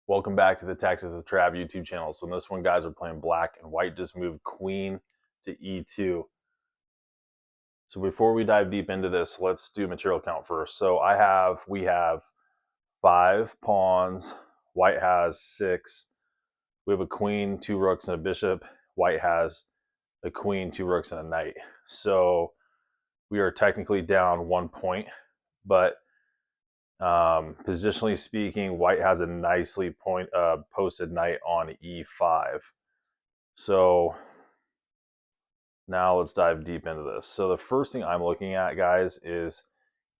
Welcome back to the Texas of Trav YouTube channel. So in this one, guys, we're playing black, and white just moved queen to e2. So before we dive deep into this, let's do material count first. So we have 5 pawns. White has 6. We have a queen, 2 rooks, and a bishop. White has a queen, 2 rooks, and a knight. So we are technically down 1 point, but positionally speaking, white has a nicely posted knight on e5. So now let's dive deep into this. So the first thing I'm looking at, guys, is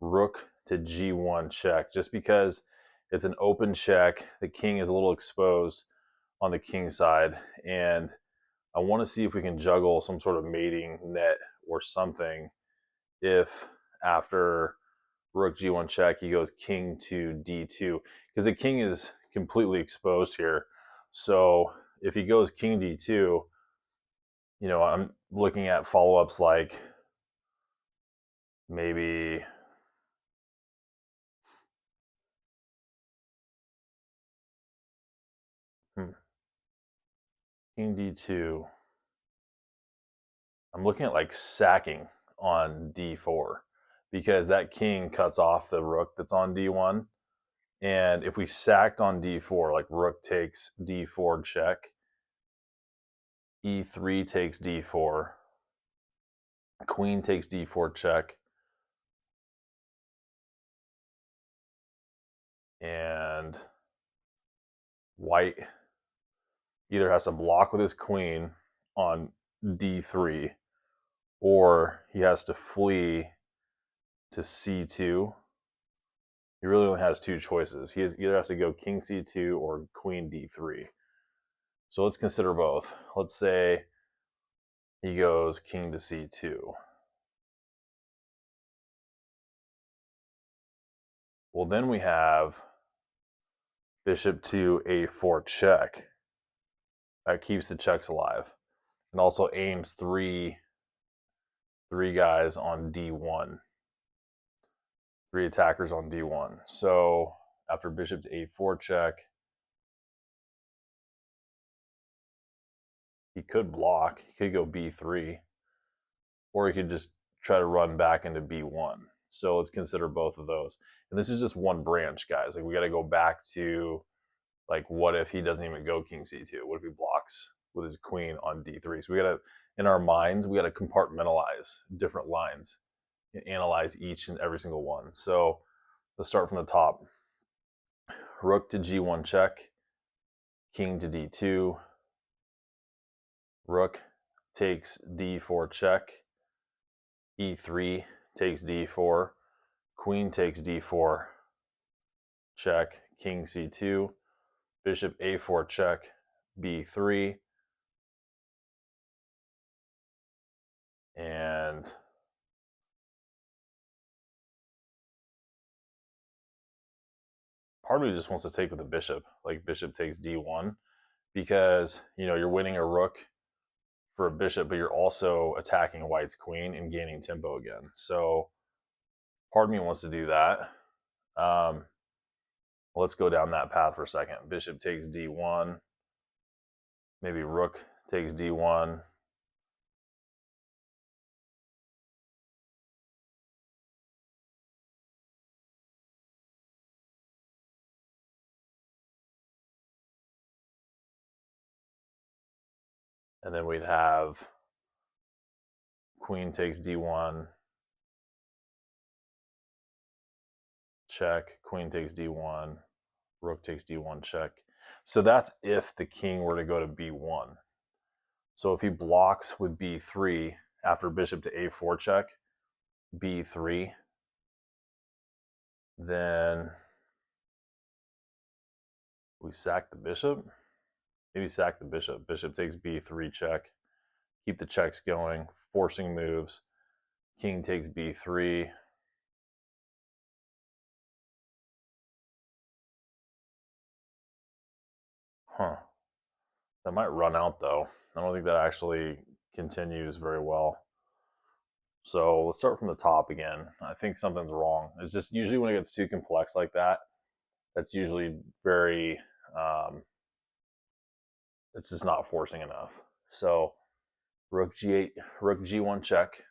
rook to g1 check, just because it's an open check. The king is a little exposed on the king side, and I want to see if we can juggle some sort of mating net or something if after rook g1 check he goes king to d2, because the king is completely exposed here. So if he goes king d2, I'm looking at follow-ups like maybe king d2. I'm looking at like sacking on d4, because that king cuts off the rook that's on d1. And if we sacked on d4, like rook takes d4 check, e3 takes d4, queen takes d4 check, and white either has to block with his queen on d3, or he has to flee to c2. He really only has 2 choices. He either has to go king c2 or queen d3. So let's consider both. Let's say he goes king to c2. Well, then we have bishop to a4 check. That keeps the checks alive, and also aims three guys on d1. 3 attackers on d1. So after bishop to a4 check, he could block. He could go b3, or he could just try to run back into b1. So let's consider both of those. And this is just one branch, guys. Like, we got to go back to, like, what if he doesn't even go king c2? What if he blocks with his queen on d3? So we got to, in our minds, we got to compartmentalize different lines and analyze each and every single one. So let's start from the top. Rook to g1 check, king to d2, rook takes d4 check, e3 takes d4, queen takes d4 check, king c2, bishop a4 check, b3, and part of me just wants to take with the bishop, like bishop takes d1, because you're winning a rook for a bishop, but you're also attacking white's queen and gaining tempo again. So part of me wants to do that. Let's go down that path for a second. Bishop takes d1, maybe rook takes d1, and then we'd have queen takes d1, check, queen takes d1, rook takes d1 check. So that's if the king were to go to b1. So if he blocks with b3 after bishop to a4 check, b3, then we sack the bishop. Maybe sack the bishop. Bishop takes b3 check. Keep the checks going, forcing moves. King takes b3. That might run out, though. I don't think that actually continues very well. So let's start from the top again. I think something's wrong. It's just usually when it gets too complex like that, that's usually very It's just not forcing enough. So rook g8, rook g1 check,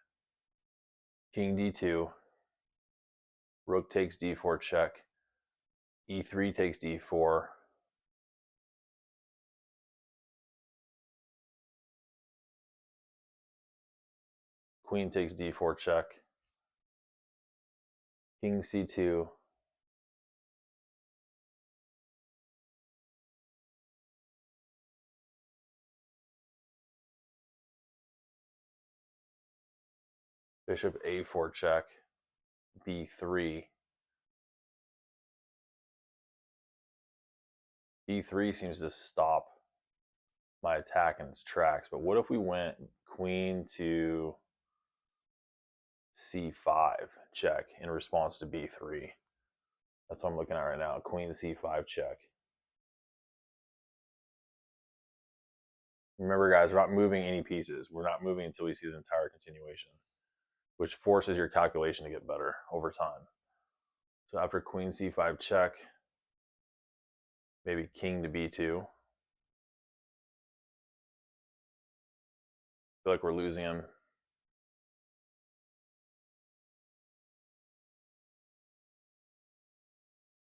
king d2, rook takes d4 check, e3 takes d4, queen takes d4 check, king c2, bishop a4 check, b3. b3 seems to stop my attack in its tracks, but what if we went queen to c5 check in response to b3? That's what I'm looking at right now. Queen to c5 check. Remember, guys, we're not moving any pieces. We're not moving until we see the entire continuation, which forces your calculation to get better over time. So after queen c5 check, maybe king to b2. Feel like we're losing him.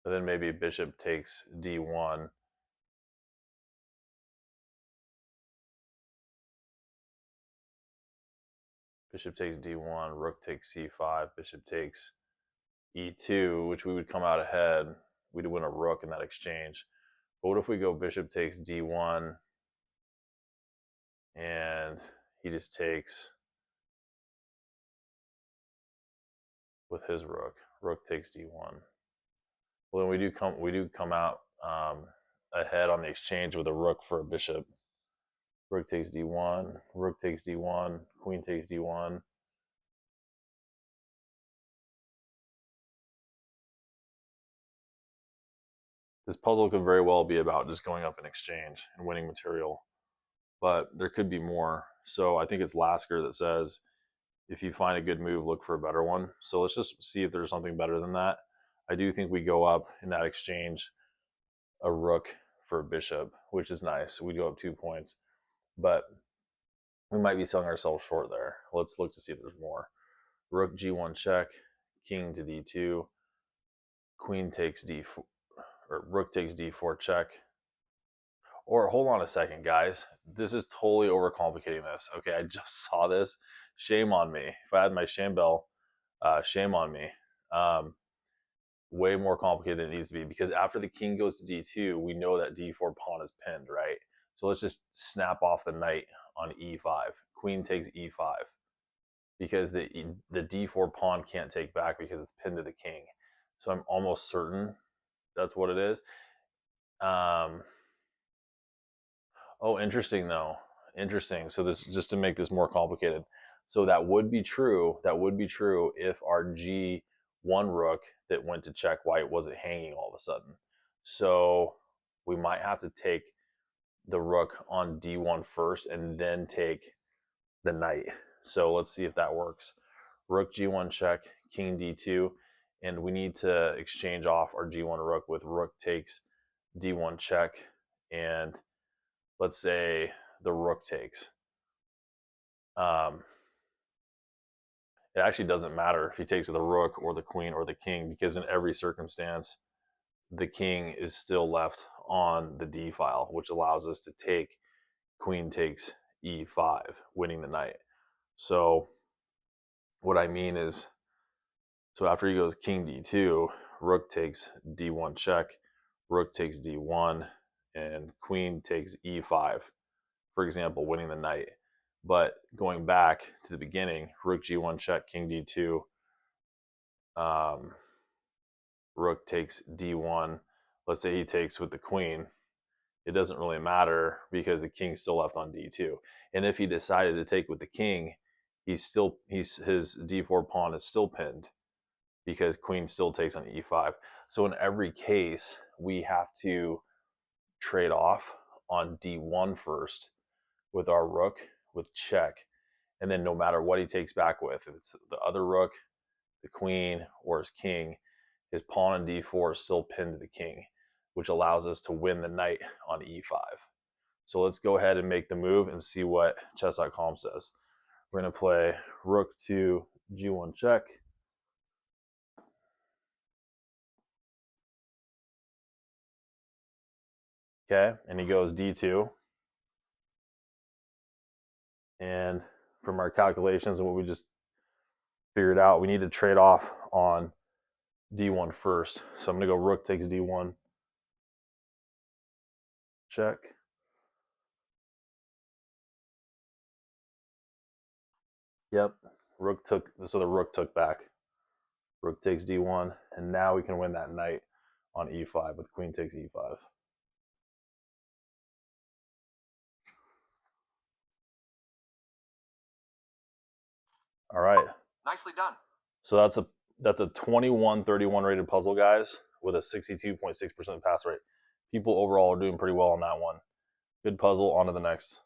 And then maybe bishop takes d1. Bishop takes d1, rook takes c5, bishop takes e2, which we would come out ahead. We'd win a rook in that exchange. But what if we go bishop takes d1 and he just takes with his rook. Rook takes d1. Well, then we do come out ahead on the exchange with a rook for a bishop. Rook takes d1, rook takes d1, queen takes d1. This puzzle could very well be about just going up in exchange and winning material, but there could be more. So I think it's Lasker that says, if you find a good move, look for a better one. So let's just see if there's something better than that. I do think we go up in that exchange a rook for a bishop, which is nice. We go up 2 points, but we might be selling ourselves short there. Let's look to see if there's more. Rook g1 check, king to d2, queen takes d4, or rook takes d4 check. Or hold on a second, guys. This is totally overcomplicating this. Okay, I just saw this. Shame on me. If I had my shame bell, shame on me. Way more complicated than it needs to be, because after the king goes to d2, we know that d4 pawn is pinned, right? So let's just snap off the knight on e5. Queen takes e5, because the d4 pawn can't take back because it's pinned to the king. So I'm almost certain that's what it is. Oh, interesting though. Interesting. So this, just to make this more complicated. So that would be true. That would be true if our G1 rook that went to check white wasn't hanging all of a sudden. So we might have to take the rook on D1 first and then take the knight. So let's see if that works. Rook G1 check, king D2, and we need to exchange off our G1 rook with rook takes D1 check, and let's say the rook takes. It actually doesn't matter if he takes the rook or the queen or the king, because in every circumstance, the king is still left on the d file, which allows us to take queen takes e5, winning the knight. So what I mean is, so after he goes king d2, rook takes d1 check, rook takes d1, and queen takes e5, for example, winning the knight. But going back to the beginning, rook g1 check, king d2, rook takes d1. Let's say he takes with the queen. It doesn't really matter because the king's still left on d2. And if he decided to take with the king, his d4 pawn is still pinned because queen still takes on e5. So in every case, we have to trade off on d1 first with our rook with check, and then no matter what he takes back with, if it's the other rook, the queen, or his king, his pawn on d4 is still pinned to the king. which allows us to win the knight on e5. So let's go ahead and make the move and see what chess.com says. We're going to play rook to g1 check. Okay, and he goes d2. And from our calculations and what we just figured out, we need to trade off on d1 first. So I'm going to go rook takes d1 check. Yep, rook took, so the rook took back. Rook takes d1, and now we can win that knight on e5 with queen takes e5. All right. Nicely done. So that's a 21-31 rated puzzle, guys, with a 62.6% pass rate. People overall are doing pretty well on that one. Good puzzle, on to the next.